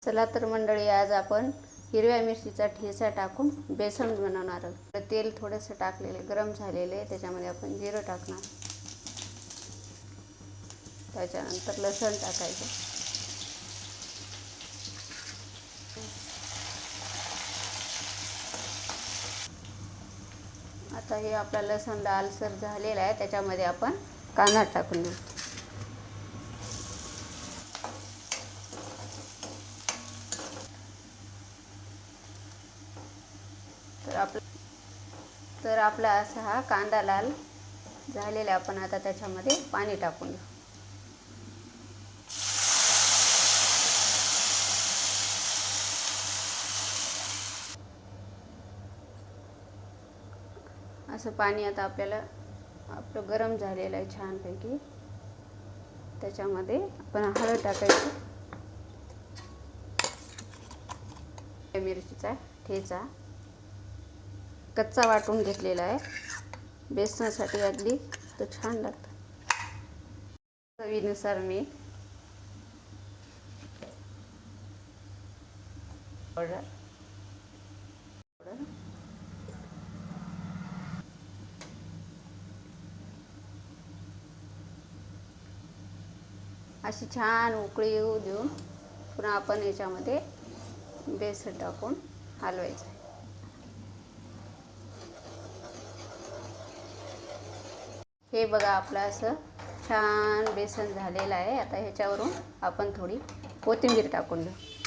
चला तर मंडळी, आज आपण हिरव्या मिरचीचा ठेचा टाकून बेसन बनवणार आहोत। तेल थोडंसं टाकलेले गरम झालेले, त्याच्यामध्ये आपण जिरं टाकणार, त्याच्यानंतर लसूण टाकायचं, आता हे आपला लसूण लालसर झालेला आहे, त्याच्यामध्ये आपण कांदा टाकून देऊ। तर आपला असा हा कांदा लाल झालेला, आपण आता त्याच्यामध्ये पाणी टाकून देऊ। असं पाणी आता आपलं गरम झालेलं आहे छानपैकी, त्याच्यामध्ये आपण हळद टाकायची, मिरचीचा ठेचा कच्चा वाटून घेतलेला आहे, बेसनासाठी अगदी तो छान लागतं। चवीनुसार मीठ, पावडर, अशी छान उकळी येऊ देऊन पुन्हा आपण याच्यामध्ये बेसन टाकून हलवायचं। हे बघा, आपलं असं छान बेसन झालेलं आहे। आता ह्याच्यावरून आपण थोडी कोथिंबीर टाकून देऊ।